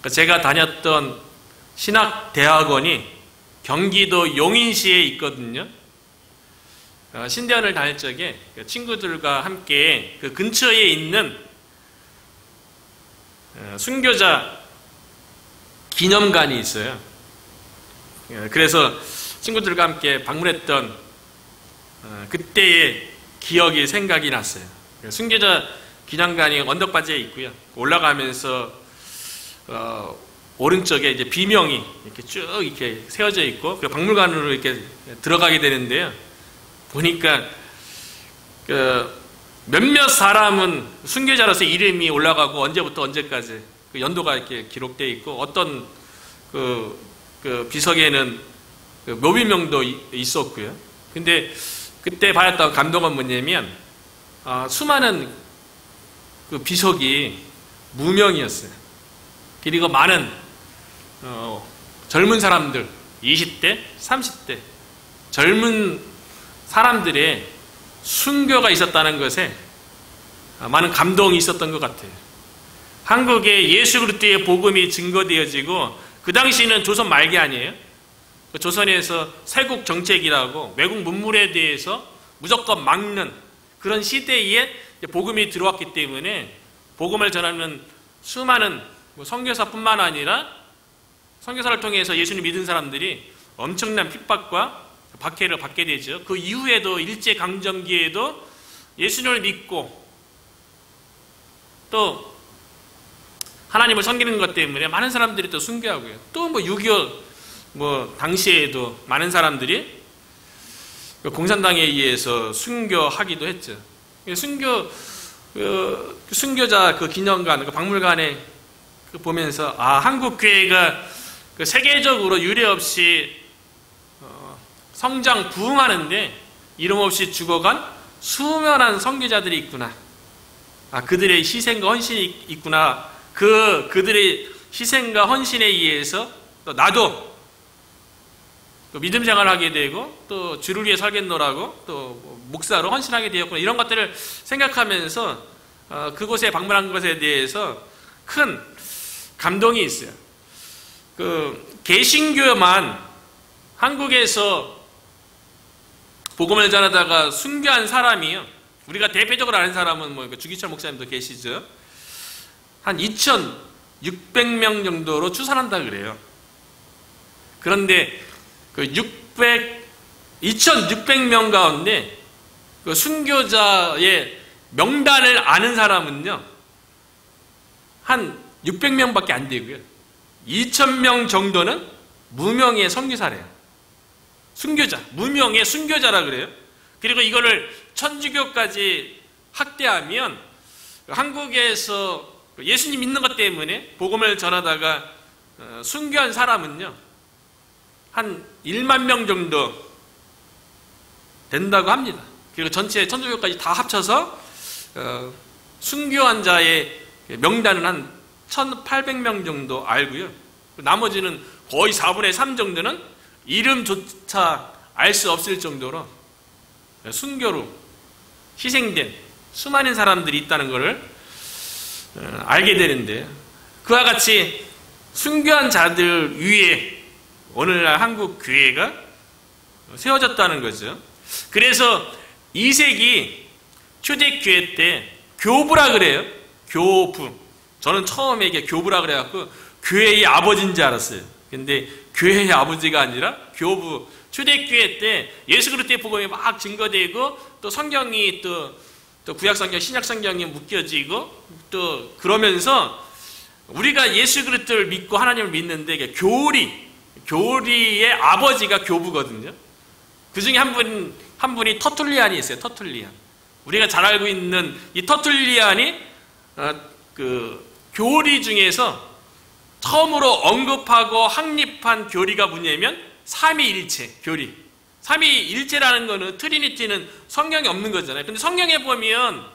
제가 다녔던 신학대학원이 경기도 용인시에 있거든요. 신대원을 다닐 적에 친구들과 함께 그 근처에 있는 순교자 기념관이 있어요. 그래서 친구들과 함께 방문했던 그때의 기억이 생각이 났어요. 순교자 기념관이 언덕바지에 있고요. 올라가면서 오른쪽에 이제 비명이 이렇게 쭉 이렇게 세워져 있고 그 박물관으로 이렇게 들어가게 되는데요. 보니까 몇몇 사람은 순교자로서 이름이 올라가고 언제부터 언제까지 그 연도가 이렇게 기록되어 있고 어떤 그 비석에는 그 묘비명도 있었고요. 근데 그때 받았던 감동은 뭐냐면 수많은 그 비석이 무명이었어요. 그리고 많은 젊은 사람들 20대, 30대 젊은 사람들의 순교가 있었다는 것에 많은 감동이 있었던 것 같아요. 한국에 예수 그리스도의 복음이 증거되어지고 그 당시는 조선 말기 아니에요? 조선에서 세국 정책이라고 외국 문물에 대해서 무조건 막는 그런 시대에 복음이 들어왔기 때문에 복음을 전하는 수많은 선교사뿐만 아니라 선교사를 통해서 예수님 믿은 사람들이 엄청난 핍박과 박해를 받게 되죠. 그 이후에도 일제강점기에도 예수님을 믿고 또 하나님을 섬기는 것 때문에 많은 사람들이 또 순교하고요. 또 6.25 당시에도 많은 사람들이 공산당에 의해서 순교하기도 했죠. 순교자 그 기념관, 그 박물관에 보면서 한국 교회가 세계적으로 유례 없이 성장 부흥하는데 이름 없이 죽어간 수많은 선교자들이 있구나. 그들의 희생과 헌신이 있구나. 그들의 희생과 헌신에 의해서 또 나도 또 믿음 생활을 하게 되고 또 주를 위해 살겠노라고 또 목사로 헌신하게 되었구나. 이런 것들을 생각하면서 그곳에 방문한 것에 대해서 큰 감동이 있어요. 개신교만 한국에서 복음을 전하다가 순교한 사람이요. 우리가 대표적으로 아는 사람은 주기철 목사님도 계시죠. 한 2,600명 정도로 추산한다 그래요. 그런데 2,600명 가운데 순교자의 명단을 아는 사람은요, 한 600명밖에 안 되고요. 2,000명 정도는 무명의 선교사래요. 순교자, 무명의 순교자라 그래요. 그리고 이거를 천주교까지 확대하면 한국에서 예수님 믿는 것 때문에 복음을 전하다가 순교한 사람은요, 한 1만 명 정도 된다고 합니다. 그리고 전체 천주교까지 다 합쳐서 순교한 자의 명단은 한 1,800명 정도 알고요. 나머지는 거의 4분의 3 정도는 이름조차 알 수 없을 정도로 순교로 희생된 수많은 사람들이 있다는 것을 알게 되는데, 그와 같이 순교한 자들 위에 오늘날 한국 교회가 세워졌다는 거죠. 그래서 2세기 초대교회 때 교부라 그래요. 교부. 저는 처음에 이게 교부라 그래갖고 교회의 아버지인 줄 알았어요. 근데 교회의 아버지가 아니라 교부. 초대교회 때 예수 그리스도의 복음이 막 증거되고 또 성경이 또 구약성경, 신약성경이 묶여지고 또 그러면서 우리가 예수 그리스도를 믿고 하나님을 믿는데 이게 교리의 아버지가 교부거든요. 그 중에 한 분이 터툴리안이 있어요. 터툴리안. 우리가 잘 알고 있는 이 터툴리안이 교리 중에서 처음으로 언급하고 확립한 교리가 뭐냐면 삼위일체 교리. 삼위일체라는 거는 트리니티는 성경에 없는 거잖아요. 근데 성경에 보면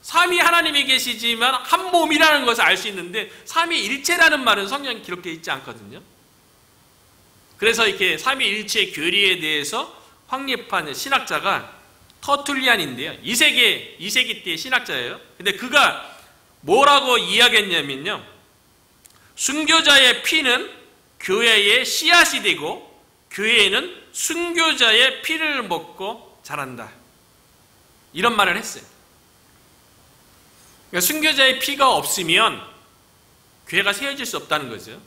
삼위 하나님이 계시지만 한 몸이라는 것을 알 수 있는데 삼위일체라는 말은 성경에 기록되어 있지 않거든요. 그래서 이렇게 삼위일체 교리에 대해서 확립한 신학자가 터툴리안인데요. 2세기 때 신학자예요. 근데 그가 뭐라고 이야기했냐면요, 순교자의 피는 교회의 씨앗이 되고 교회는 순교자의 피를 먹고 자란다. 이런 말을 했어요. 그러니까 순교자의 피가 없으면 교회가 세워질 수 없다는 거죠.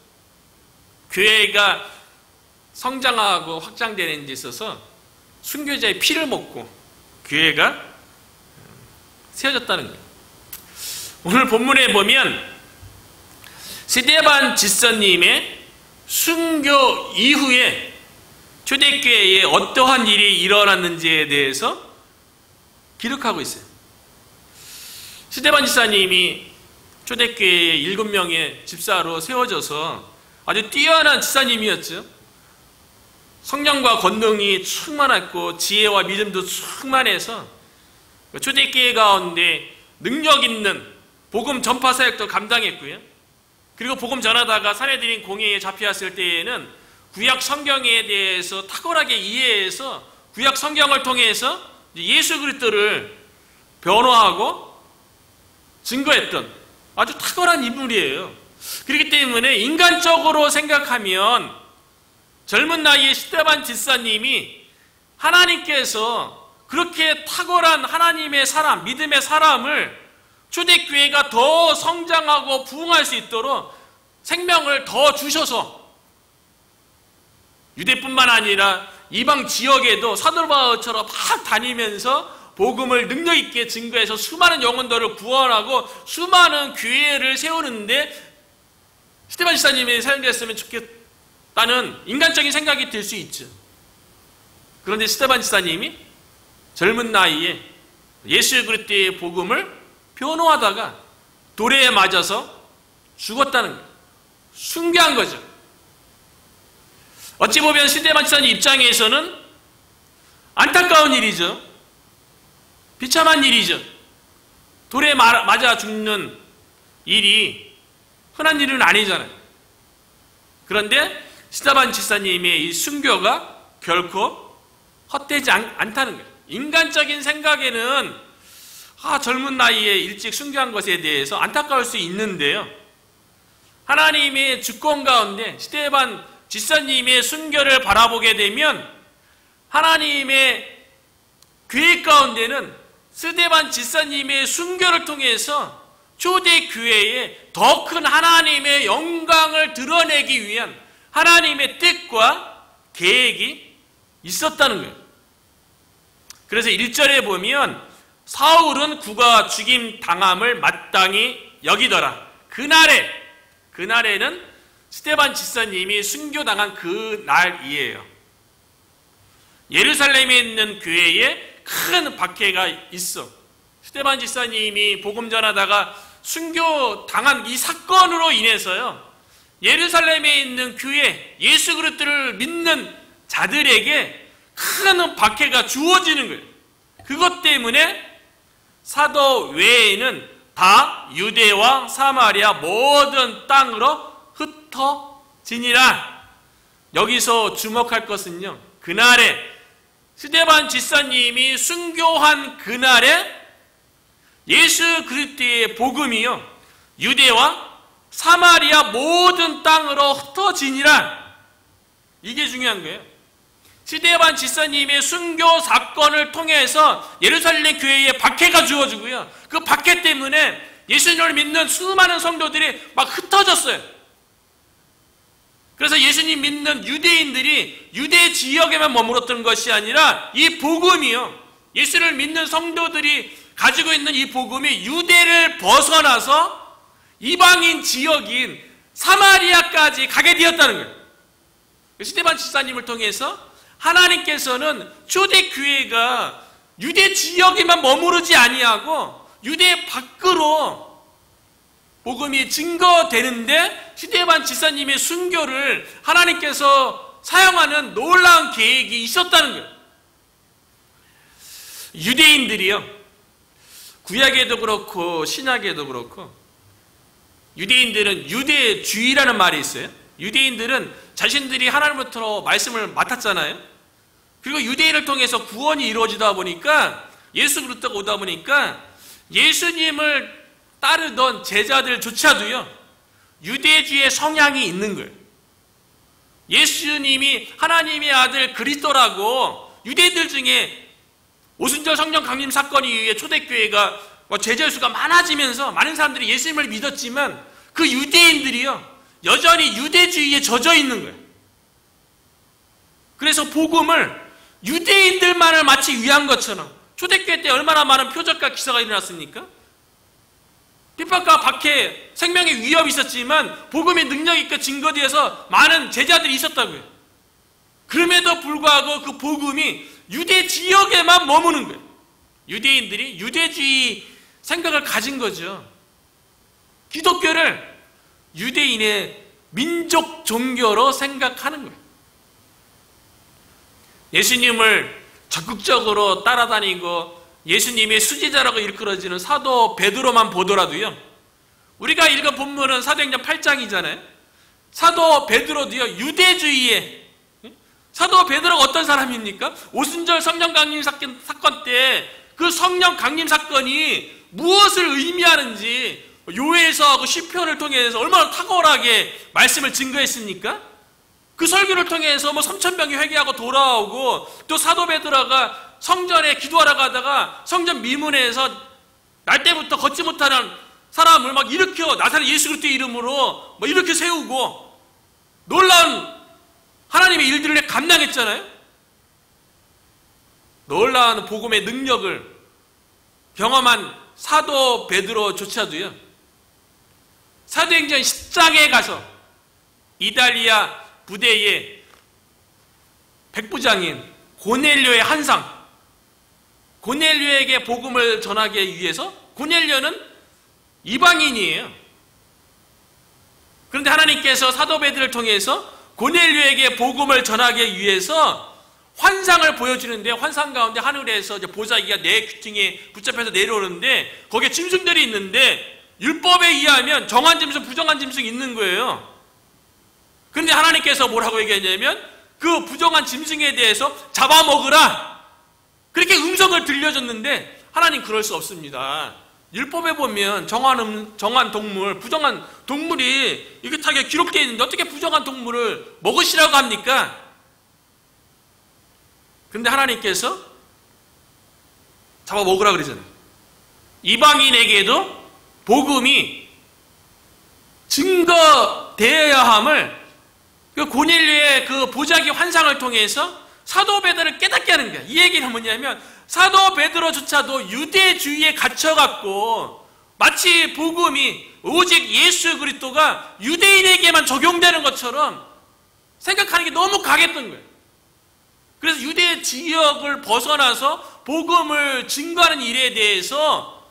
교회가 성장하고 확장되는 데 있어서 순교자의 피를 먹고 교회가 세워졌다는 거예요. 오늘 본문에 보면 스데반 지사님의 순교 이후에 초대교회에 어떠한 일이 일어났는지에 대해서 기록하고 있어요. 스데반 지사님이 초대교회에 7명의 집사로 세워져서 아주 뛰어난 지사님이었죠. 성령과 권능이 충만했고 지혜와 믿음도 충만해서 초대교회 가운데 능력 있는 복음 전파 사역도 감당했고요. 그리고 복음 전하다가 사내들인 공회에 잡혀왔을 때에는 구약 성경에 대해서 탁월하게 이해해서 구약 성경을 통해서 예수 그리스도를 변호하고 증거했던 아주 탁월한 인물이에요. 그렇기 때문에 인간적으로 생각하면 젊은 나이에 스데반 집사님이 하나님께서 그렇게 탁월한 하나님의 사람, 믿음의 사람을 초대교회가 더 성장하고 부흥할 수 있도록 생명을 더 주셔서 유대뿐만 아니라 이방 지역에도 사도 바울처럼 막 다니면서 복음을 능력 있게 증거해서 수많은 영혼들을 구원하고 수많은 교회를 세우는데 스데반 집사님이 사용됐으면 좋겠다는 인간적인 생각이 들 수 있죠. 그런데 스데반 집사님이 젊은 나이에 예수 그리스도의 복음을 변호하다가 돌에 맞아서 죽었다는 거예요. 순교한 거죠. 어찌 보면 스데반 집사님 입장에서는 안타까운 일이죠. 비참한 일이죠. 돌에 맞아 죽는 일이 흔한 일은 아니잖아요. 그런데 스데반 집사님의 이 순교가 결코 헛되지 않다는 거예요. 인간적인 생각에는 젊은 나이에 일찍 순교한 것에 대해서 안타까울 수 있는데요. 하나님의 주권 가운데 스데반 집사님의 순교를 바라보게 되면 하나님의 계획 가운데는 스데반 집사님의 순교를 통해서 초대교회에 더 큰 하나님의 영광을 드러내기 위한 하나님의 뜻과 계획이 있었다는 거예요. 그래서 1절에 보면 사울은 그가 죽임 당함을 마땅히 여기더라. 그날에는 스데반 집사님이 순교당한 그 날이에요. 예루살렘에 있는 교회에 큰 박해가 있어. 스데반 집사님이 복음 전하다가 순교당한 이 사건으로 인해서요, 예루살렘에 있는 교회, 예수 그리스도를 믿는 자들에게 큰 박해가 주어지는 거예요. 그것 때문에 사도 외에는 다 유대와 사마리아 모든 땅으로 흩어지니라. 여기서 주목할 것은요, 그날에 스데반 집사님이 순교한 그날에 예수 그리스도의 복음이요 유대와 사마리아 모든 땅으로 흩어지니라. 이게 중요한 거예요. 스데반 집사님의 순교 사건을 통해서 예루살렘 교회에 박해가 주어지고요, 그 박해 때문에 예수님을 믿는 수많은 성도들이 막 흩어졌어요. 그래서 예수님 믿는 유대인들이 유대 지역에만 머물렀던 것이 아니라 이 복음이요, 예수를 믿는 성도들이 가지고 있는 이 복음이 유대를 벗어나서 이방인 지역인 사마리아까지 가게 되었다는 거예요. 스데반 집사님을 통해서 하나님께서는 초대교회가 유대 지역에만 머무르지 아니하고 유대 밖으로 복음이 증거되는데 스데반 집사님의 순교를 하나님께서 사용하는 놀라운 계획이 있었다는 거예요. 유대인들이요, 구약에도 그렇고 신약에도 그렇고 유대인들은 유대주의라는 말이 있어요. 유대인들은 자신들이 하나님으로부터 말씀을 맡았잖아요. 그리고 유대인을 통해서 구원이 이루어지다 보니까 예수 그리스도가 오다 보니까 예수님을 따르던 제자들조차도요, 유대주의 성향이 있는 거예요. 예수님이 하나님의 아들 그리스도라고 유대인들 중에 오순절 성령 강림 사건에 의해 초대교회가 제자 수가 많아지면서 많은 사람들이 예수님을 믿었지만 그 유대인들이요 여전히 유대주의에 젖어 있는 거예요. 그래서 복음을 유대인들만을 마치 위한 것처럼 초대교회 때 얼마나 많은 표적과 기사가 일어났습니까? 핍박과 박해, 생명의 위협이 있었지만 복음의 능력이 있고 증거되어서 많은 제자들이 있었다고요. 그럼에도 불구하고 그 복음이 유대 지역에만 머무는 거예요. 유대인들이 유대주의 생각을 가진 거죠. 기독교를 유대인의 민족 종교로 생각하는 거예요. 예수님을 적극적으로 따라다니고 예수님의 수제자라고 일컬어지는 사도 베드로만 보더라도요, 우리가 읽은 본문은 사도행전 8장이잖아요. 사도 베드로도요 유대주의에, 사도 베드로가 어떤 사람입니까? 오순절 성령 강림 사건 때 그 성령 강림 사건이 무엇을 의미하는지 요해서 그 시편을 통해서 얼마나 탁월하게 말씀을 증거했습니까? 그 설교를 통해서 3,000명이 회개하고 돌아오고, 또 사도 베드로가 성전에 기도하러 가다가 성전 미문에서 날 때부터 걷지 못하는 사람을 막 일으켜 나사렛 예수 그리스도의 이름으로 이렇게 세우고 놀라운 하나님의 일들을 감당했잖아요. 놀라운 복음의 능력을 경험한 사도 베드로조차도요, 사도행전 10장에 가서 이달리아 부대의 백부장인 고넬료의 한상, 고넬료에게 복음을 전하기 위해서, 고넬료는 이방인이에요. 그런데 하나님께서 사도 베드로를 통해서 고넬료에게 복음을 전하기 위해서 환상을 보여주는데, 환상 가운데 하늘에서 이제 보자기가 네 귀퉁이에 붙잡혀서 내려오는데 거기에 짐승들이 있는데 율법에 의하면 정한 짐승, 부정한 짐승이 있는 거예요. 그런데 하나님께서 뭐라고 얘기했냐면 그 부정한 짐승에 대해서 잡아먹으라, 그렇게 음성을 들려줬는데 하나님 그럴 수 없습니다. 율법에 보면 정한 동물, 부정한 동물이 이긋하게 기록되어 있는데 어떻게 부정한 동물을 먹으시라고 합니까? 근데 하나님께서 잡아먹으라 그러잖아요. 이방인에게도 복음이 증거되어야 함을 그 고넬료의 그 보자기 환상을 통해서 사도 베드로를 깨닫게 하는 거예요. 이 얘기는 뭐냐면 사도 베드로조차도 유대주의에 갇혀갖고 마치 복음이 오직 예수 그리스도가 유대인에게만 적용되는 것처럼 생각하는 게 너무 강했던 거예요. 그래서 유대 지역을 벗어나서 복음을 증거하는 일에 대해서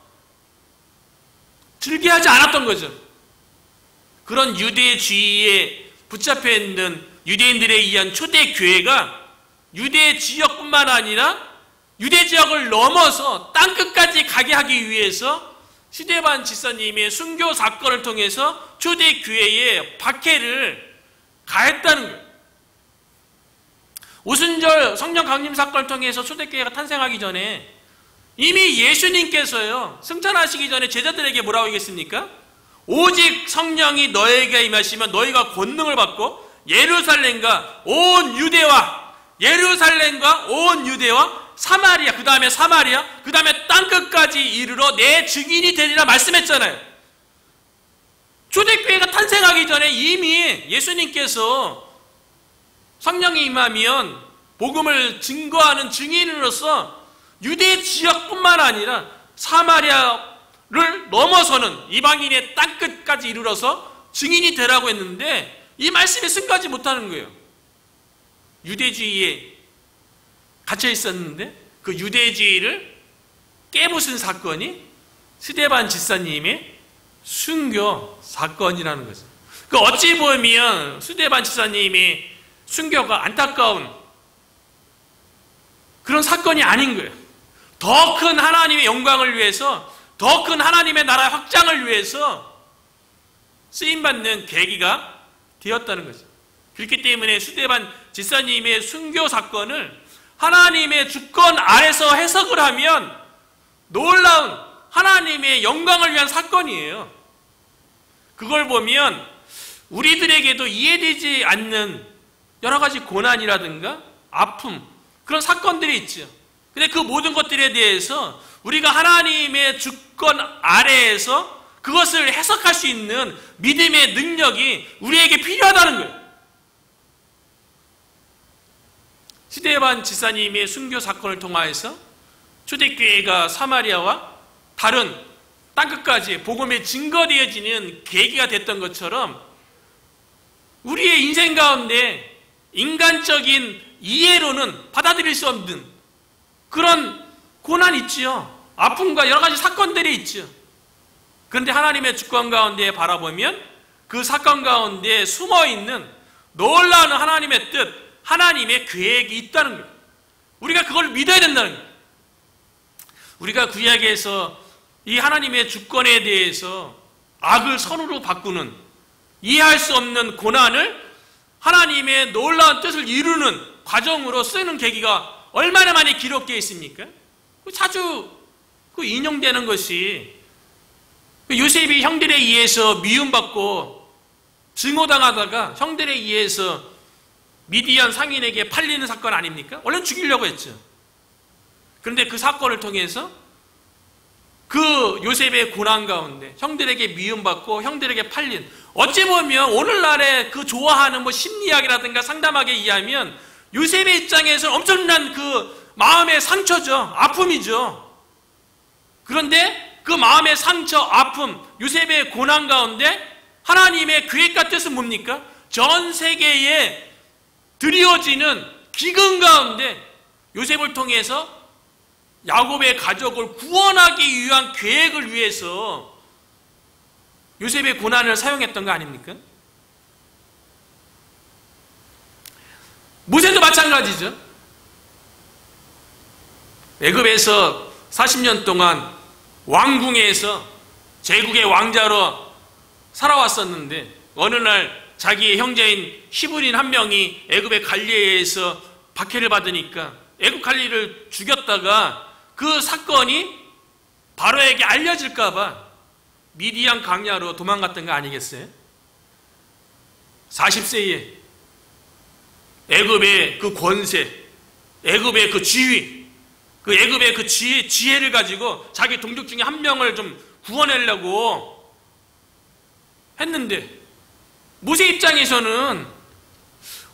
즐겨하지 않았던 거죠. 그런 유대주의에 붙잡혀 있는 유대인들에 의한 초대교회가 유대 지역뿐만 아니라 유대 지역을 넘어서 땅끝까지 가게 하기 위해서 스데반 집사님의 순교 사건을 통해서 초대교회에 박해를 가했다는 거예요. 오순절 성령 강림 사건을 통해서 초대교회가 탄생하기 전에 이미 예수님께서요 승천하시기 전에 제자들에게 뭐라고 얘기했습니까? 오직 성령이 너에게 임하시면 너희가 권능을 받고 예루살렘과 온 유대와 사마리아, 그 다음에 사마리아, 그 다음에 땅끝까지 이르러 내 증인이 되리라 말씀했잖아요. 초대교회가 탄생하기 전에 이미 예수님께서 성령이 임하면 복음을 증거하는 증인으로서 유대 지역뿐만 아니라 사마리아를 넘어서는 이방인의 땅끝까지 이르러서 증인이 되라고 했는데 이 말씀에 승가지 못하는 거예요. 유대주의에 갇혀 있었는데 그 유대주의를 깨부순 사건이 스데반 집사님의 순교 사건이라는 거죠. 그 어찌 보면 스데반 집사님의 순교가 안타까운 그런 사건이 아닌 거예요. 더 큰 하나님의 영광을 위해서, 더 큰 하나님의 나라의 확장을 위해서 쓰임받는 계기가 되었다는 거죠. 그렇기 때문에 스데반 집사님의 순교 사건을 하나님의 주권 아래서 해석을 하면 놀라운 하나님의 영광을 위한 사건이에요. 그걸 보면 우리들에게도 이해되지 않는 여러 가지 고난이라든가 아픔, 그런 사건들이 있죠. 근데 그 모든 것들에 대해서 우리가 하나님의 주권 아래에서 그것을 해석할 수 있는 믿음의 능력이 우리에게 필요하다는 거예요. 스데반 지사님의 순교 사건을 통하여서 초대교회가 사마리아와 다른 땅끝까지 복음이 증거되어지는 계기가 됐던 것처럼 우리의 인생 가운데 인간적인 이해로는 받아들일 수 없는 그런 고난이 있지요. 아픔과 여러 가지 사건들이 있죠. 그런데 하나님의 주권 가운데 바라보면 그 사건 가운데 숨어있는 놀라운 하나님의 뜻, 하나님의 계획이 있다는 거예요. 우리가 그걸 믿어야 된다는 거예요. 우리가 구약에서 이 하나님의 주권에 대해서 악을 선으로 바꾸는, 이해할 수 없는 고난을 하나님의 놀라운 뜻을 이루는 과정으로 쓰는 계기가 얼마나 많이 기록되어 있습니까? 자주 인용되는 것이 요셉이 형들에 의해서 미움받고 증오당하다가 형들에 의해서 미디안 상인에게 팔리는 사건 아닙니까? 원래 죽이려고 했죠. 그런데 그 사건을 통해서 그 요셉의 고난 가운데 형들에게 미움받고 형들에게 팔린, 어찌 보면 오늘날의 그 좋아하는 심리학이라든가 상담학에 의하면 요셉의 입장에서 엄청난 그 마음의 상처죠. 아픔이죠. 그런데 그 마음의 상처, 아픔, 요셉의 고난 가운데 하나님의 계획과 뜻은 뭡니까? 전 세계에 드리워지는 기근 가운데 요셉을 통해서 야곱의 가족을 구원하기 위한 계획을 위해서 요셉의 고난을 사용했던 거 아닙니까? 모세도 마찬가지죠. 애굽에서 40년 동안 왕궁에서 제국의 왕자로 살아왔었는데 어느 날 자기의 형제인 히브리인 한 명이 애굽의 갈리에서 박해를 받으니까 애굽 갈리를 죽였다가 그 사건이 바로에게 알려질까 봐 미디안 광야로 도망갔던 거 아니겠어요? 40세에 애굽의 그 권세, 애굽의 그 지위, 그 애굽의 그 지혜를 가지고 자기 동족 중에 한 명을 좀 구원하려고 했는데 모세 입장에서는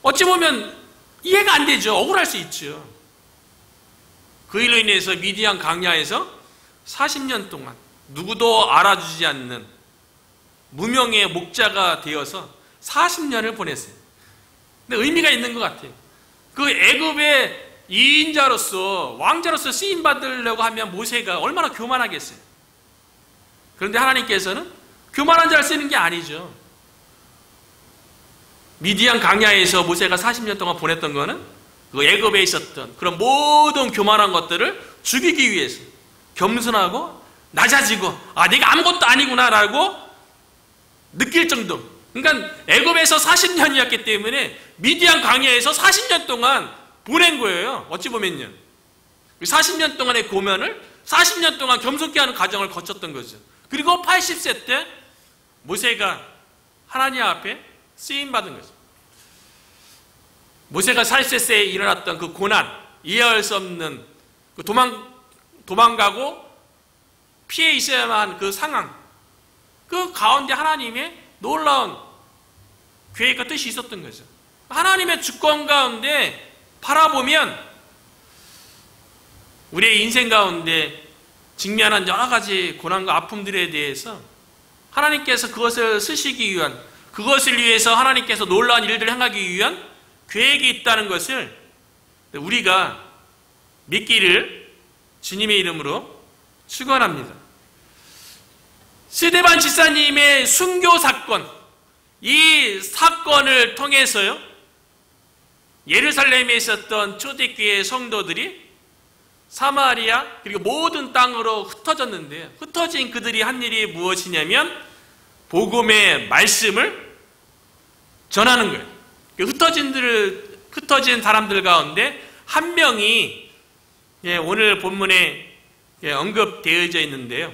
어찌 보면 이해가 안 되죠. 억울할 수 있죠. 그 일로 인해서 미디안 광야에서 40년 동안 누구도 알아주지 않는 무명의 목자가 되어서 40년을 보냈어요. 근데 의미가 있는 것 같아요. 그 애굽의 이인자로서 왕자로서 쓰임 받으려고 하면 모세가 얼마나 교만하겠어요. 그런데 하나님께서는 교만한 자를 쓰는 게 아니죠. 미디안 광야에서 모세가 40년 동안 보냈던 거는 그 애굽에 있었던 그런 모든 교만한 것들을 죽이기 위해서 겸손하고 낮아지고 내가 아무것도 아니구나라고 느낄 정도. 그러니까 애굽에서 40년이었기 때문에 미디안 광야에서 40년 동안 보낸 거예요. 어찌 보면요. 40년 동안의 고면을 40년 동안 겸손케 하는 과정을 거쳤던 거죠. 그리고 80세 때 모세가 하나님 앞에 쓰임받은 거죠. 모세가 40세에 일어났던 그 고난, 이해할 수 없는 그 도망가고 피해 있어야만 한 그 상황, 그 가운데 하나님의 놀라운 계획과 뜻이 있었던 거죠. 하나님의 주권 가운데 바라보면 우리의 인생 가운데 직면한 여러 가지 고난과 아픔들에 대해서 하나님께서 그것을 쓰시기 위한, 그것을 위해서 하나님께서 놀라운 일들을 행하기 위한 계획이 있다는 것을 우리가 믿기를 주님의 이름으로 축원합니다. 스데반 지사님의 순교 사건, 이 사건을 통해서요, 예루살렘에 있었던 초대교회 성도들이 사마리아 그리고 모든 땅으로 흩어졌는데, 흩어진 그들이 한 일이 무엇이냐면 복음의 말씀을 전하는 거예요. 흩어진 사람들 가운데 한 명이 오늘 본문에 언급되어져 있는데요.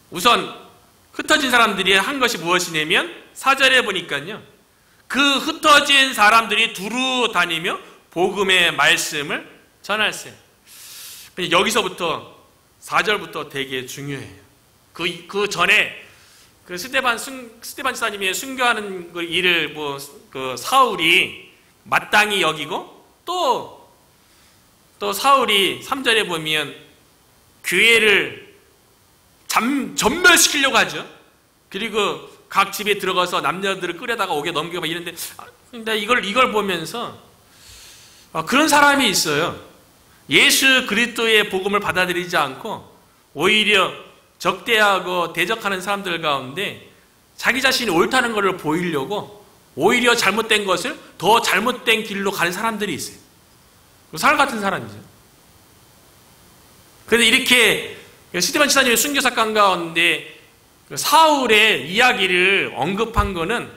우선 흩어진 사람들이 한 것이 무엇이냐면 4절에 보니까요, 그 흩어진 사람들이 두루 다니며 복음의 말씀을 전할세. 여기서부터 4절부터 되게 중요해요. 그 전에 그 스데반 지사님이 순교하는 그 일을 그 사울이 마땅히 여기고 또 사울이 3절에 보면 교회를 전멸시키려고 하죠. 그리고 각 집에 들어가서 남녀들을 끌어다가 옥에 넘기고 막 이런데, 근데 이걸 보면서 그런 사람이 있어요. 예수 그리스도의 복음을 받아들이지 않고 오히려 적대하고 대적하는 사람들 가운데 자기 자신이 옳다는 것을 보이려고 오히려 잘못된 것을 더 잘못된 길로 가는 사람들이 있어요. 사울 같은 사람이죠. 그런데 이렇게 스데반 지사님의 순교 사건 가운데 사울의 이야기를 언급한 거는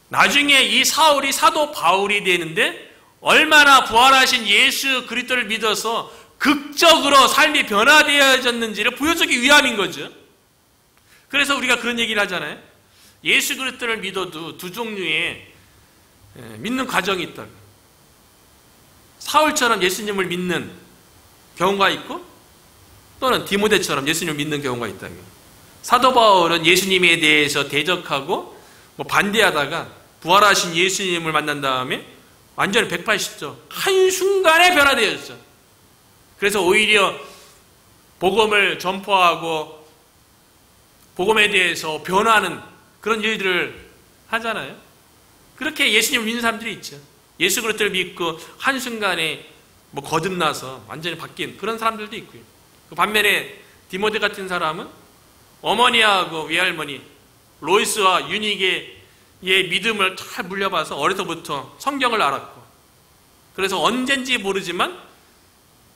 나중에 이 사울이 사도 바울이 되는데 얼마나 부활하신 예수 그리스도를 믿어서 극적으로 삶이 변화되어졌는지를 보여주기 위함인 거죠. 그래서 우리가 그런 얘기를 하잖아요. 예수 그리스도를 믿어도 두 종류의 믿는 과정이 있다. 사울처럼 예수님을 믿는 경우가 있고 또는 디모데처럼 예수님을 믿는 경우가 있다. 사도 바울은 예수님에 대해서 대적하고 반대하다가 부활하신 예수님을 만난 다음에 완전히 180도 한순간에 변화되었죠. 그래서 오히려 복음을 전파하고 복음에 대해서 변화하는 그런 일들을 하잖아요. 그렇게 예수님을 믿는 사람들이 있죠. 예수 그리스도를 믿고 한순간에 거듭나서 완전히 바뀐 그런 사람들도 있고요. 반면에 디모데 같은 사람은 어머니하고 외할머니 로이스와 유니게의 믿음을 잘 물려봐서 어려서부터 성경을 알았고, 그래서 언젠지 모르지만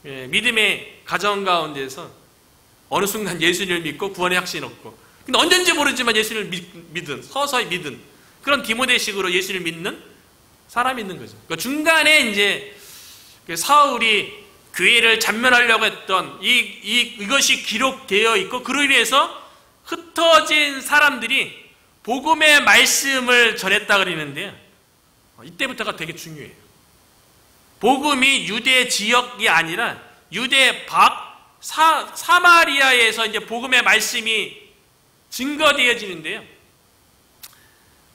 믿음의 가정 가운데서 어느 순간 예수님을 믿고 구원의 확신이 없고, 근데 언젠지 모르지만 예수님을 믿은, 서서히 믿은 그런 디모데식으로 예수님을 믿는 사람이 있는 거죠. 그러니까 중간에 이제 사울이 교회를 잔멸하려고 했던 이것이 기록되어 있고, 그로 인해서 흩어진 사람들이 복음의 말씀을 전했다 그러는데요. 이때부터가 되게 중요해요. 복음이 유대 지역이 아니라 유대 밖 사마리아에서 이제 복음의 말씀이 증거되어지는데요.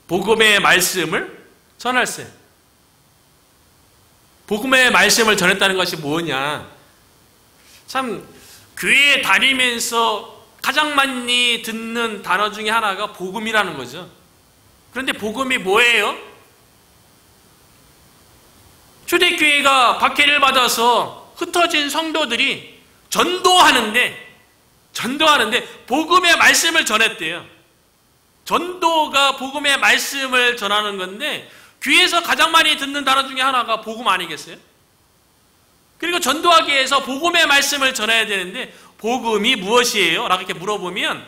복음의 말씀을 전할세. 복음의 말씀을 전했다는 것이 뭐냐? 참 교회에 다니면서 가장 많이 듣는 단어 중에 하나가 복음이라는 거죠. 그런데 복음이 뭐예요? 초대교회가 박해를 받아서 흩어진 성도들이 전도하는데 복음의 말씀을 전했대요. 전도가 복음의 말씀을 전하는 건데 교회에서 가장 많이 듣는 단어 중에 하나가 복음 아니겠어요? 그리고 전도하기 위해서 복음의 말씀을 전해야 되는데 복음이 무엇이에요? 라고 이렇게 물어보면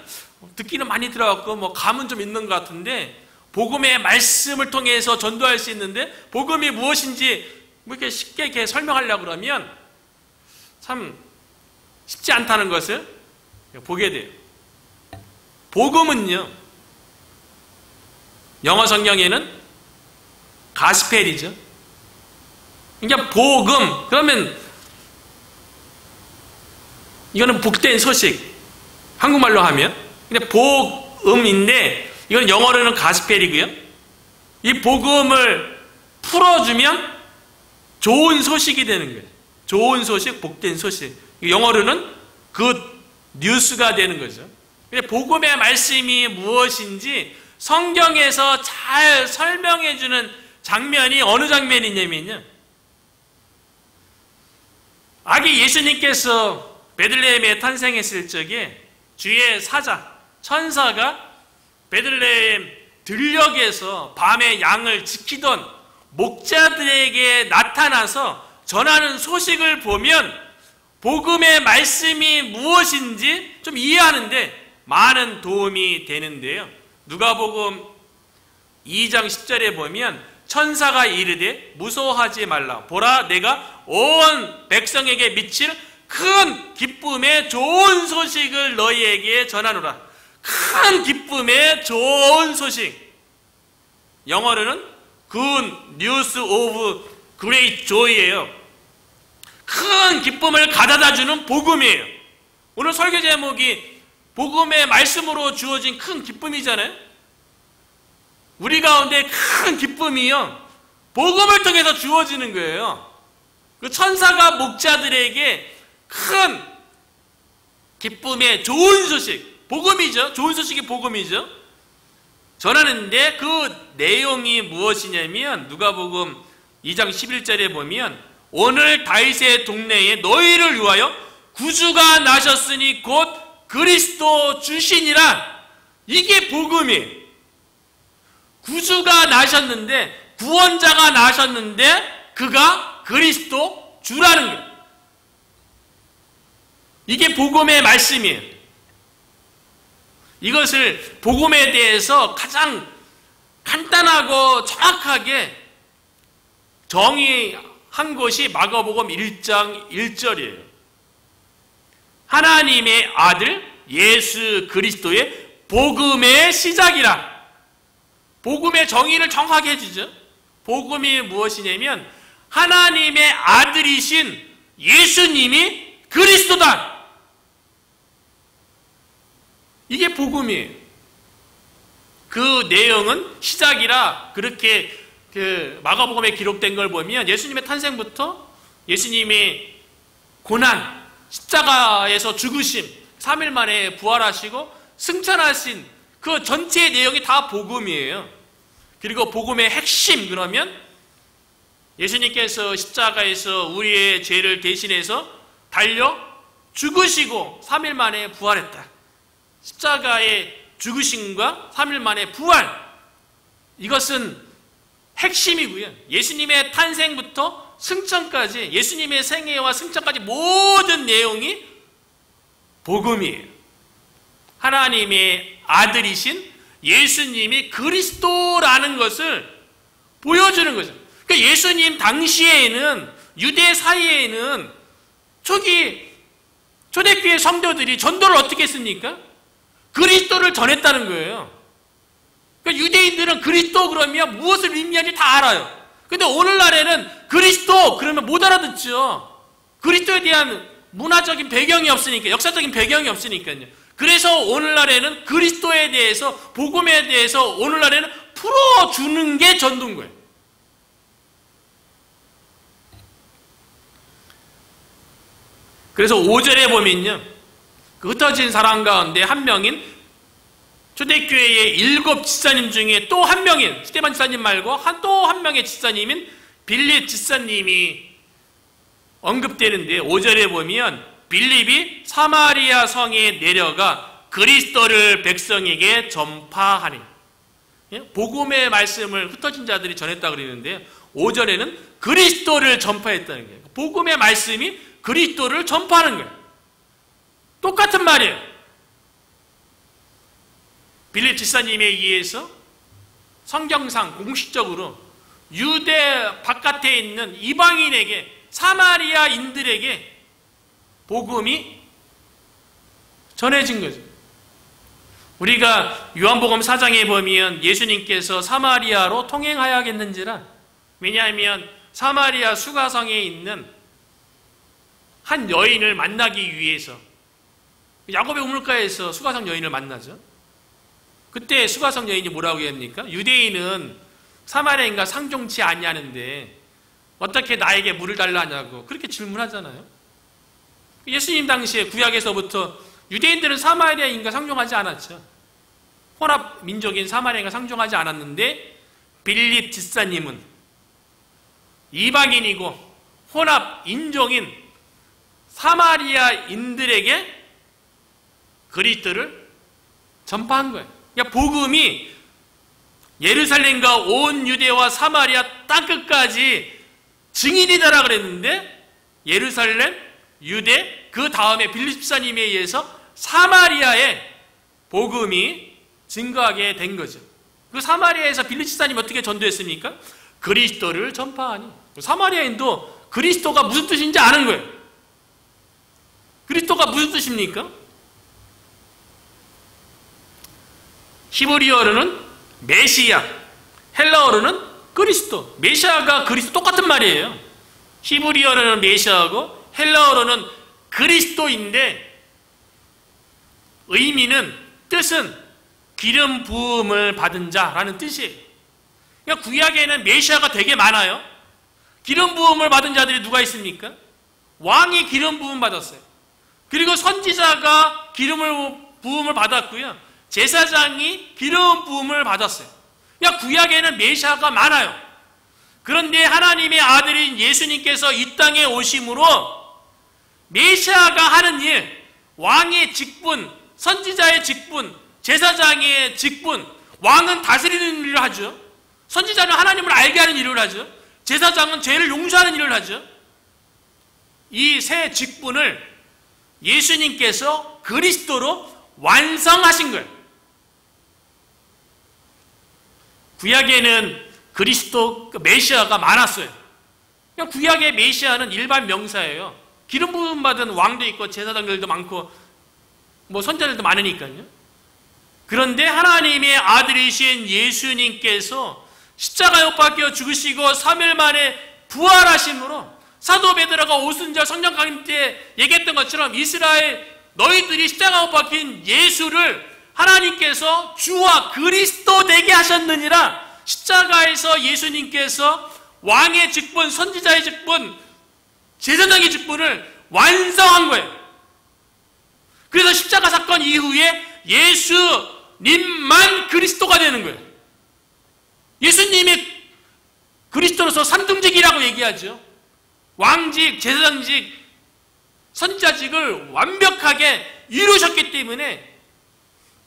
듣기는 많이 들어갔고 감은 좀 있는 것 같은데 복음의 말씀을 통해서 전도할 수 있는데 복음이 무엇인지 이렇게 쉽게 이렇게 설명하려고 그러면 참 쉽지 않다는 것을 보게 돼요. 복음은요, 영어 성경에는 가스펠이죠. 그러니까 복음, 그러면 이거는 복된 소식, 한국말로 하면. 근데 복음인데 이건 영어로는 가스펠이고요. 이 복음을 풀어주면 좋은 소식이 되는 거예요. 좋은 소식, 복된 소식. 영어로는 good news가 되는 거죠. 근데 복음의 말씀이 무엇인지 성경에서 잘 설명해주는 장면이 어느 장면이냐면요, 아기 예수님께서 베들레헴에 탄생했을 적에 주의 사자, 천사가 베들레헴 들녘에서 밤에 양을 지키던 목자들에게 나타나서 전하는 소식을 보면 복음의 말씀이 무엇인지 좀 이해하는데 많은 도움이 되는데요. 누가복음 2장 10절에 보면 천사가 이르되 무서워하지 말라. 보라, 내가 온 백성에게 미칠 큰 기쁨의 좋은 소식을 너희에게 전하노라. 큰 기쁨의 좋은 소식. 영어로는 Good News of Great Joy예요. 큰 기쁨을 가져다주는 복음이에요. 오늘 설교 제목이 복음의 말씀으로 주어진 큰 기쁨이잖아요. 우리 가운데 큰 기쁨이요, 복음을 통해서 주어지는 거예요. 그 천사가 목자들에게 큰 기쁨의 좋은 소식, 복음이죠. 좋은 소식이 복음이죠. 전하는데 그 내용이 무엇이냐면 누가복음 2장 11절에 보면 오늘 다윗의 동네에 너희를 위하여 구주가 나셨으니 곧 그리스도 주시니라. 이게 복음이에요. 구주가 나셨는데, 구원자가 나셨는데 그가 그리스도 주라는 거예요. 이게 복음의 말씀이에요. 이것을 복음에 대해서 가장 간단하고 정확하게 정의한 것이 마가복음 1장 1절이에요. 하나님의 아들 예수 그리스도의 복음의 시작이라. 복음의 정의를 정확하게 해주죠. 복음이 무엇이냐면 하나님의 아들이신 예수님이 그리스도다. 이게 복음이에요. 그 내용은 시작이라 그렇게 마가복음에 기록된 걸 보면 예수님의 탄생부터 예수님의 고난, 십자가에서 죽으심, 3일 만에 부활하시고 승천하신 그 전체의 내용이 다 복음이에요. 그리고 복음의 핵심, 그러면 예수님께서 십자가에서 우리의 죄를 대신해서 달려 죽으시고 3일 만에 부활했다. 십자가의 죽으심과 3일 만에 부활, 이것은 핵심이고요. 예수님의 탄생부터 승천까지, 예수님의 생애와 승천까지 모든 내용이 복음이에요. 하나님의 아들이신 예수님이 그리스도라는 것을 보여주는 거죠. 그러니까 예수님 당시에는, 유대 사이에는 초대교회 성도들이 전도를 어떻게 했습니까? 그리스도를 전했다는 거예요. 그러니까 유대인들은 그리스도 그러면 무엇을 의미하는지 다 알아요. 근데 오늘날에는 그리스도 그러면 못 알아듣죠. 그리스도에 대한 문화적인 배경이 없으니까, 역사적인 배경이 없으니까요. 그래서 오늘날에는 그리스도에 대해서, 복음에 대해서 오늘날에는 풀어주는 게 전도인 거예요. 그래서 5절에 보면요, 그 흩어진 사람 가운데 한 명인 초대교회의 7 집사님 중에 또 한 명인, 스데반 집사님 말고 또 한 명의 집사님인 빌립 집사님이 언급되는데, 5절에 보면 빌립이 사마리아 성에 내려가 그리스도를 백성에게 전파하니, 복음의 말씀을 흩어진 자들이 전했다고 그러는데요, 5절에는 그리스도를 전파했다는 거예요. 복음의 말씀이 그리스도를 전파하는 거예요. 똑같은 말이에요. 빌립 집사님에 의해서 성경상 공식적으로 유대 바깥에 있는 이방인에게, 사마리아인들에게 복음이 전해진 거죠. 우리가 요한복음 4장에 보면 예수님께서 사마리아로 통행하여야겠는지라, 왜냐하면 사마리아 수가성에 있는 한 여인을 만나기 위해서 야곱의 우물가에서 수가성 여인을 만나죠. 그때 수가성 여인이 뭐라고 합니까? 유대인은 사마리아인과 상종치 아니하는데 어떻게 나에게 물을 달라 하냐고 그렇게 질문하잖아요. 예수님 당시에 구약에서부터 유대인들은 사마리아인과 상종하지 않았죠. 혼합 민족인 사마리아인과 상종하지 않았는데 빌립 집사님은 이방인이고 혼합 인종인 사마리아인들에게 그리스도를 전파한 거예요. 그러니까 복음이 예루살렘과 온 유대와 사마리아 땅끝까지 증인이다라 그랬는데, 예루살렘, 유대, 그 다음에 빌립 집사님에 의해서 사마리아에 복음이 증거하게 된 거죠. 그 사마리아에서 빌립 집사님 어떻게 전도했습니까? 그리스도를 전파하니. 사마리아인도 그리스도가 무슨 뜻인지 아는 거예요. 그리스도가 무슨 뜻입니까? 히브리어로는 메시아, 헬라어로는 그리스도. 메시아가 그리스도 똑같은 말이에요. 히브리어로는 메시아고 헬라어로는 그리스도인데 의미는, 뜻은 기름 부음을 받은 자라는 뜻이에요. 그러니까 구약에는 메시아가 되게 많아요. 기름 부음을 받은 자들이 누가 있습니까? 왕이 기름 부음 받았어요. 그리고 선지자가 부음을 받았고요. 제사장이 기름 부음을 받았어요. 그러니까 구약에는 메시아가 많아요. 그런데 하나님의 아들인 예수님께서 이 땅에 오심으로 메시아가 하는 일, 왕의 직분, 선지자의 직분, 제사장의 직분, 왕은 다스리는 일을 하죠. 선지자는 하나님을 알게 하는 일을 하죠. 제사장은 죄를 용서하는 일을 하죠. 이 세 직분을 예수님께서 그리스도로 완성하신 거예요. 구약에는 그리스도, 메시아가 많았어요. 그냥 구약의 메시아는 일반 명사예요. 기름 부음 받은 왕도 있고 제사장들도 많고 뭐 선자들도 많으니까요. 그런데 하나님의 아들이신 예수님께서 십자가에 못 박혀 죽으시고 3일 만에 부활하심으로 사도 베드로가 오순절 성령 강림 때 얘기했던 것처럼 이스라엘 너희들이 십자가에 못 박힌 예수를 하나님께서 주와 그리스도 되게 하셨느니라. 십자가에서 예수님께서 왕의 직분, 선지자의 직분, 제사장의 직분을 완성한 거예요. 그래서 십자가 사건 이후에 예수님만 그리스도가 되는 거예요. 예수님이 그리스도로서 삼등직이라고 얘기하죠. 왕직, 제사장직, 선지자직을 완벽하게 이루셨기 때문에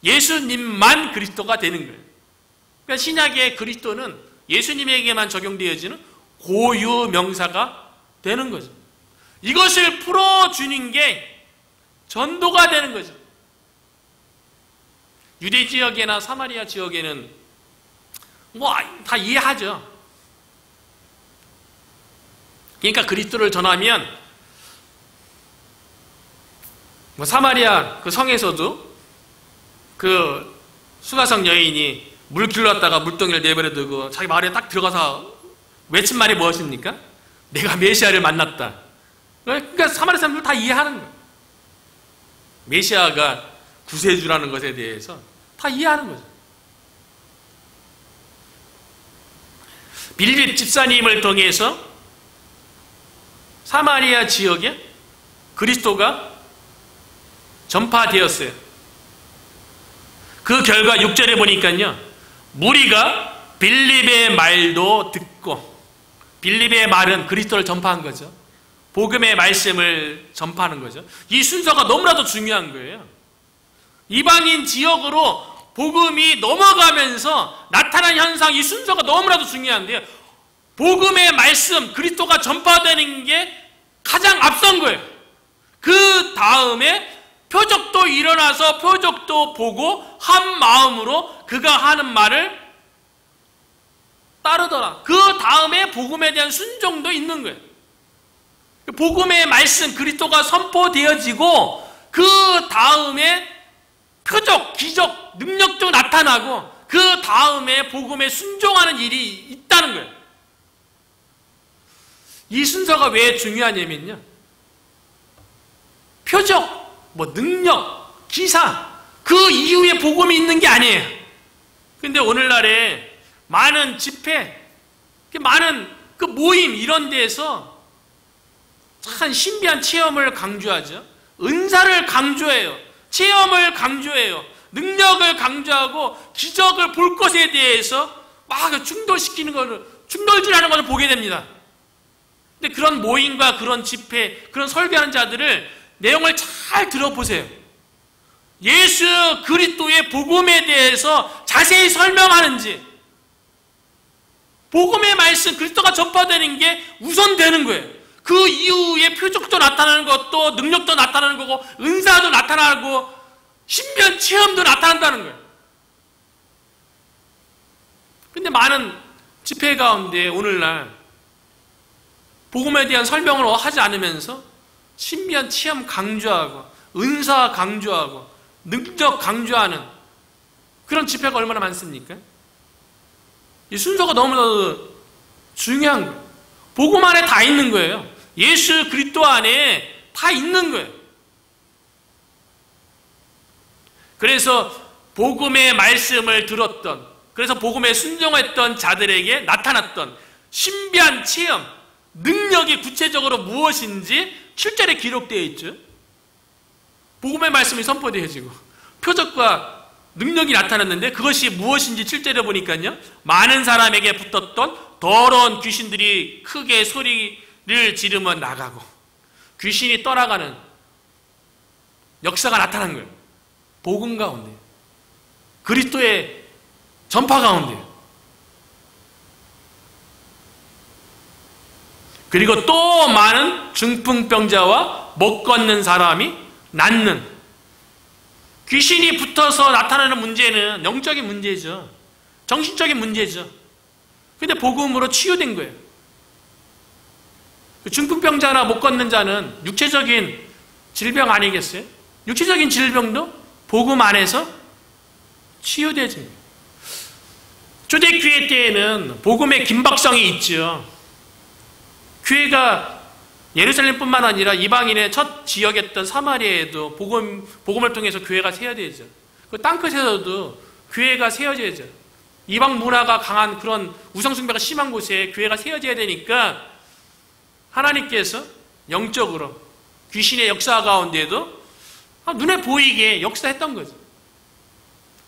예수님만 그리스도가 되는 거예요. 그러니까 신약의 그리스도는 예수님에게만 적용되어지는 고유 명사가 되는 거죠. 이것을 풀어주는 게 전도가 되는 거죠. 유대 지역이나 사마리아 지역에는 뭐 다 이해하죠. 그러니까 그리스도를 전하면 뭐 사마리아 그 성에서도 그 수가성 여인이 물 길렀다가 물동이를 내버려 두고 자기 마을에 딱 들어가서 외친 말이 무엇입니까? 내가 메시아를 만났다. 그러니까 사마리아 사람들 다 이해하는 거예요. 메시아가 구세주라는 것에 대해서 다 이해하는 거죠. 빌립 집사님을 통해서 사마리아 지역에 그리스도가 전파되었어요. 그 결과 6절에 보니까요, 무리가 빌립의 말도 듣고, 빌립의 말은 그리스도를 전파한 거죠. 복음의 말씀을 전파하는 거죠. 이 순서가 너무나도 중요한 거예요. 이방인 지역으로 복음이 넘어가면서 나타난 현상, 이 순서가 너무나도 중요한데요. 복음의 말씀, 그리스도가 전파되는 게 가장 앞선 거예요. 그 다음에 표적도 일어나서 표적도 보고 한 마음으로 그가 하는 말을 따르더라. 그 다음에 복음에 대한 순종도 있는 거예요. 복음의 말씀, 그리스도가 선포되어지고 그 다음에 표적, 기적, 능력도 나타나고 그 다음에 복음에 순종하는 일이 있다는 거예요. 이 순서가 왜 중요하냐면요, 표적, 뭐 능력, 기사, 그 이후에 복음이 있는 게 아니에요. 근데 오늘날에 많은 집회, 많은 그 모임 이런 데에서 참 신비한 체험을 강조하죠. 은사를 강조해요. 체험을 강조해요. 능력을 강조하고 기적을 볼 것에 대해서 막 충돌시키는 것을, 충돌질하는 것을 보게 됩니다. 근데 그런 모임과 그런 집회, 그런 설교하는 자들을 내용을 잘 들어보세요. 예수 그리스도의 복음에 대해서 자세히 설명하는지, 복음의 말씀, 그리스도가 전파되는 게 우선되는 거예요. 그 이후에 표적도 나타나는 것도, 능력도 나타나는 거고, 은사도 나타나고, 신비한 체험도 나타난다는 거예요. 근데 많은 집회 가운데 오늘날 복음에 대한 설명을 하지 않으면서 신비한 체험 강조하고, 은사 강조하고, 능력 강조하는 그런 집회가 얼마나 많습니까? 이 순서가 너무나도 중요한 거예요. 복음 안에 다 있는 거예요. 예수 그리스도 안에 다 있는 거예요. 그래서 복음의 말씀을 들었던, 그래서 복음에 순종했던 자들에게 나타났던 신비한 체험, 능력이 구체적으로 무엇인지 7절에 기록되어 있죠. 복음의 말씀이 선포되어지고 표적과 능력이 나타났는데 그것이 무엇인지 7절에 보니까요, 많은 사람에게 붙었던 더러운 귀신들이 크게 소리를 지르며 나가고 귀신이 떠나가는 역사가 나타난 거예요. 복음 가운데, 그리스도의 전파 가운데. 그리고 또 많은 중풍병자와 못 걷는 사람이 낫는, 귀신이 붙어서 나타나는 문제는 영적인 문제죠. 정신적인 문제죠. 근데 복음으로 치유된 거예요. 중풍병자나 못 걷는 자는 육체적인 질병 아니겠어요? 육체적인 질병도 복음 안에서 치유되어진 거예요. 초대교회 때에는 복음의 긴박성이 있죠. 교회가 예루살렘뿐만 아니라 이방인의 첫 지역이었던 사마리아에도 복음을 통해서 교회가 세워져야죠. 그 땅끝에서도 교회가 세워져야죠. 이방 문화가 강한 그런 우상숭배가 심한 곳에 교회가 세워져야 되니까 하나님께서 영적으로 귀신의 역사 가운데에도 눈에 보이게 역사했던 거죠.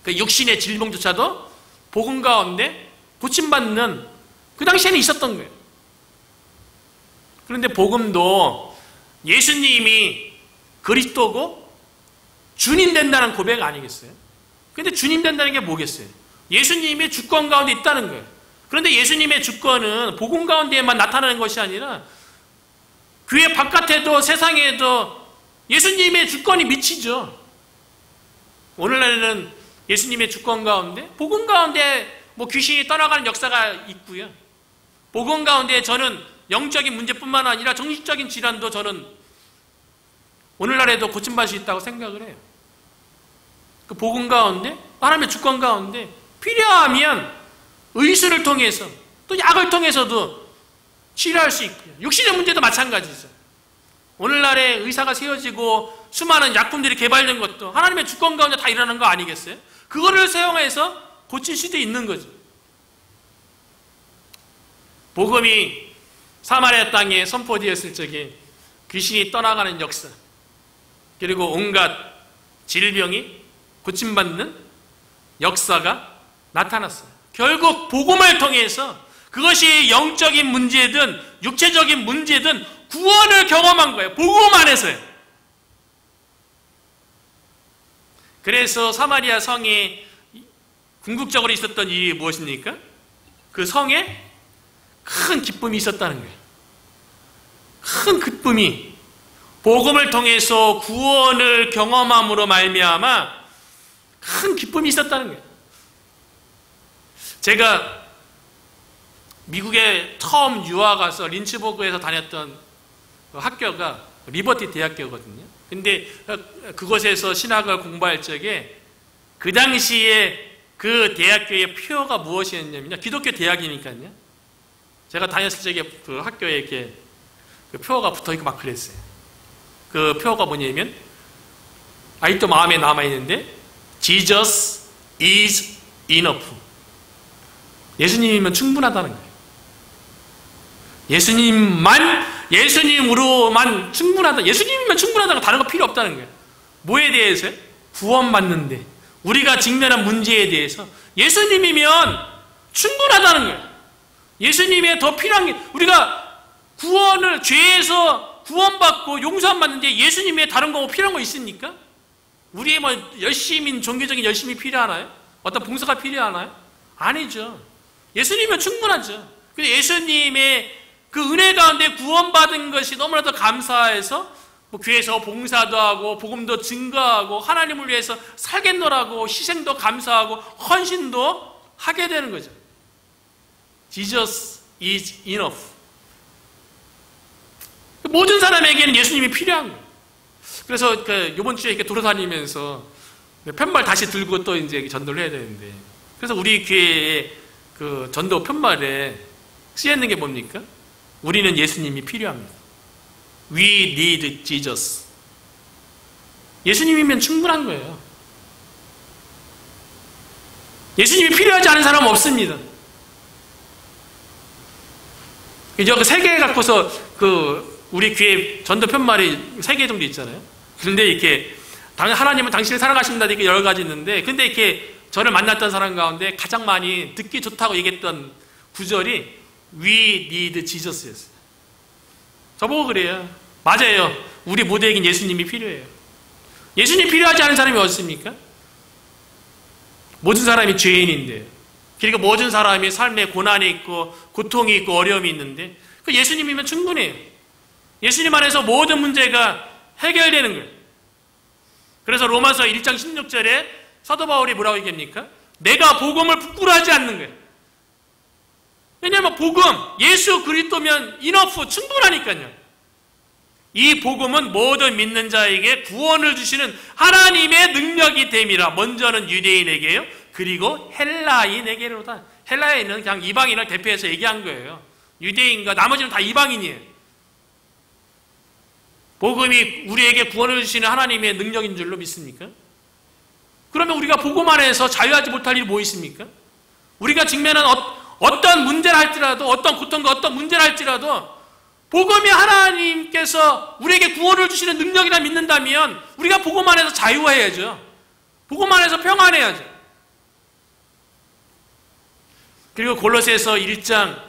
그 육신의 질병조차도 복음 가운데 고침받는 그 당시에는 있었던 거예요. 그런데 복음도 예수님이 그리스도고 주님 된다는 고백 아니겠어요? 그런데 주님 된다는 게 뭐겠어요? 예수님의 주권 가운데 있다는 거예요. 그런데 예수님의 주권은 복음 가운데에만 나타나는 것이 아니라 교회 바깥에도 세상에도 예수님의 주권이 미치죠. 오늘날에는 예수님의 주권 가운데, 복음 가운데 귀신이 떠나가는 역사가 있고요. 복음 가운데 저는 영적인 문제뿐만 아니라 정신적인 질환도 저는 오늘날에도 고침받을 수 있다고 생각을 해요. 그 복음 가운데, 하나님의 주권 가운데 필요하면 의술을 통해서 또 약을 통해서도 치료할 수 있고요. 육신의 문제도 마찬가지죠. 오늘날에 의사가 세워지고 수많은 약품들이 개발된 것도 하나님의 주권 가운데 다 일어나는 거 아니겠어요? 그거를 사용해서 고칠 수도 있는 거죠. 복음이 사마리아 땅에 선포되었을 적에 귀신이 떠나가는 역사, 그리고 온갖 질병이 고침받는 역사가 나타났어요. 결국 복음을 통해서 그것이 영적인 문제든 육체적인 문제든 구원을 경험한 거예요. 복음 안에서요. 그래서 사마리아 성에 궁극적으로 있었던 일이 무엇입니까? 그 성에 큰 기쁨이 있었다는 거예요. 큰 기쁨이, 복음을 통해서 구원을 경험함으로 말미암아 큰 기쁨이 있었다는 거예요. 제가 미국에 처음 유학 와서 린츠버그에서 다녔던 그 학교가 리버티 대학교거든요. 근데 그곳에서 신학을 공부할 적에 그 당시에 그 대학교의 표어가 무엇이었냐면요, 기독교 대학이니까요. 제가 다녔을 적에 그 학교에 이렇게 그 표어가 붙어있고 막 그랬어요. 그 표어가 뭐냐면, 아직도 마음에 남아있는데, Jesus is enough. 예수님이면 충분하다는 거예요. 예수님으로만 충분하다. 예수님이면 충분하다는 거, 다른 거 필요 없다는 거예요. 뭐에 대해서요? 구원받는데, 우리가 직면한 문제에 대해서 예수님이면 충분하다는 거예요. 예수님의 더 필요한 게, 우리가 구원을, 죄에서 구원받고 용서함 받는데 예수님의 다른 거 필요한 거 있습니까? 우리의 열심인, 종교적인 열심이 필요하나요? 어떤 봉사가 필요하나요? 아니죠. 예수님은 충분하죠. 근데 예수님의 그 은혜 가운데 구원받은 것이 너무나도 감사해서 교회에서 봉사도 하고 복음도 증거하고 하나님을 위해서 살겠노라고 희생도 감사하고 헌신도 하게 되는 거죠. Jesus is enough. 모든 사람에게는 예수님이 필요한 거예요. 그래서 이번 주에 이렇게 돌아다니면서 편말 다시 들고 또 이제 전도를 해야 되는데, 그래서 우리 교회의 그 전도 편말에 쓰여 있는 게 뭡니까? 우리는 예수님이 필요합니다. We need Jesus. 예수님이면 충분한 거예요. 예수님이 필요하지 않은 사람은 없습니다. 이제 그 3개 갖고서 우리 교회 전도 편말이 3개 정도 있잖아요. 그런데 이렇게 하나님은 당신을 사랑하신다 이렇게 여러 가지 있는데, 근데 이렇게 저를 만났던 사람 가운데 가장 많이 듣기 좋다고 얘기했던 구절이 We need Jesus였어요. 저보고 그래요. 맞아요. 우리 모두에겐 예수님이 필요해요. 예수님 필요하지 않은 사람이 어딨습니까? 모든 사람이 죄인인데, 그리고 모든 사람이 삶에 고난이 있고 고통이 있고 어려움이 있는데, 그 예수님이면 충분해요. 예수님 안에서 모든 문제가 해결되는 거예요. 그래서 로마서 1장 16절에 사도 바울이 뭐라고 얘기합니까? 내가 복음을 부끄러워하지 않는 거예요. 왜냐하면 복음, 예수 그리스도면 이너프, 충분하니까요. 이 복음은 모든 믿는 자에게 구원을 주시는 하나님의 능력이 됨이라. 먼저는 유대인에게요, 그리고 헬라인에게로다. 헬라인은 그냥 이방인을 대표해서 얘기한 거예요. 유대인과 나머지는 다 이방인이에요. 복음이 우리에게 구원을 주시는 하나님의 능력인 줄로 믿습니까? 그러면 우리가 복음 안에서 자유하지 못할 일이 뭐 있습니까? 우리가 직면한 어떤 문제를 할지라도, 어떤 고통과 어떤 문제를 할지라도 복음이 하나님께서 우리에게 구원을 주시는 능력이라 믿는다면 우리가 복음 안에서 자유해야죠. 복음 안에서 평안해야죠. 그리고 골로새서 1장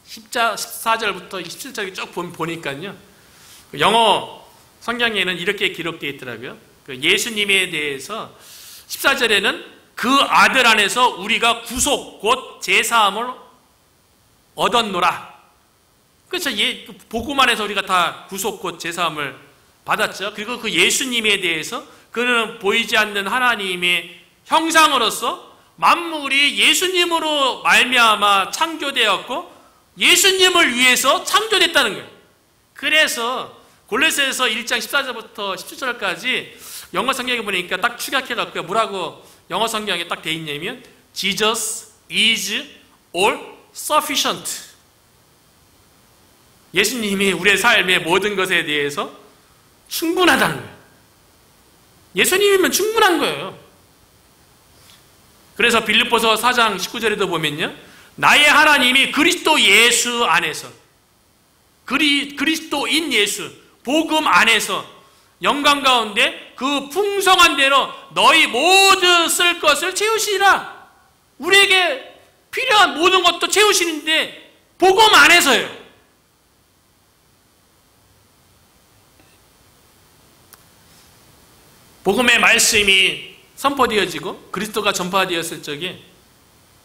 14절부터 17절이 쭉 보니까요, 영어 성경에는 이렇게 기록되어 있더라고요. 예수님에 대해서 14절에는 그 아들 안에서 우리가 구속 곧 제사함을 얻었노라. 그렇죠. 복음 안에서 우리가 다 구속 곧 제사함을 받았죠. 그리고 그 예수님에 대해서 그는 보이지 않는 하나님의 형상으로서 만물이 예수님으로 말미암아 창조되었고 예수님을 위해서 창조됐다는 거예요. 그래서 골로새서 1장 14절부터 17절까지 영어 성경에 보니까 딱 축약해갖고요, 뭐라고 영어 성경에 딱 돼 있냐면 Jesus is all sufficient. 예수님이 우리의 삶의 모든 것에 대해서 충분하다는 거예요. 예수님이면 충분한 거예요. 그래서 빌립보서 4장 19절에도 보면요, 나의 하나님이 그리스도 예수 안에서, 그리스도인 예수, 복음 안에서 영광 가운데 그 풍성한 대로 너희 모든 쓸 것을 채우시리라. 우리에게 필요한 모든 것도 채우시는데 복음 안에서요. 복음의 말씀이 선포되어지고 그리스도가 전파되었을 적에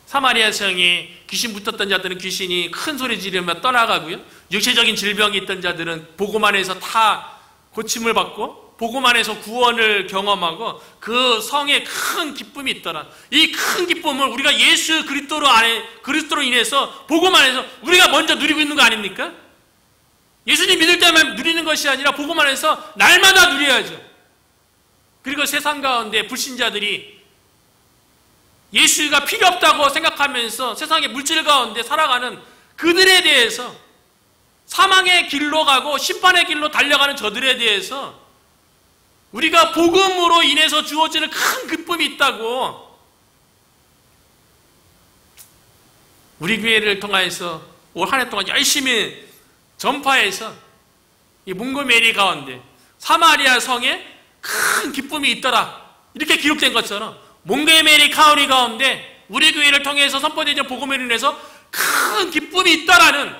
사마리아 성에 귀신 붙었던 자들은 귀신이 큰 소리 지르며 떠나가고요, 육체적인 질병이 있던 자들은 복음 안에서 다 고침을 받고 복음 안에서 구원을 경험하고 그 성에 큰 기쁨이 있더라. 이 큰 기쁨을 우리가 예수 그리스도로 인해서 복음 안에서 우리가 먼저 누리고 있는 거 아닙니까? 예수님 믿을 때만 누리는 것이 아니라 복음 안에서 날마다 누려야죠. 그리고 세상 가운데 불신자들이 예수가 필요 없다고 생각하면서 세상의 물질 가운데 살아가는 그들에 대해서, 사망의 길로 가고 심판의 길로 달려가는 저들에 대해서 우리가 복음으로 인해서 주어지는 큰 기쁨이 있다고, 우리 교회를 통해서 올 한 해 동안 열심히 전파해서 이 몽고메리 가운데 사마리아 성에 큰 기쁨이 있더라, 이렇게 기록된 것처럼 몽고메리 카운티 가운데 우리 교회를 통해서 선포되는 복음을 인해서 큰 기쁨이 있다라는,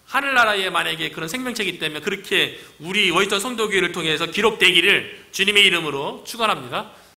하늘나라에 만약에 그런 생명체이기 때문에 그렇게 우리 워싱턴 성도교회를 통해서 기록되기를 주님의 이름으로 축원합니다.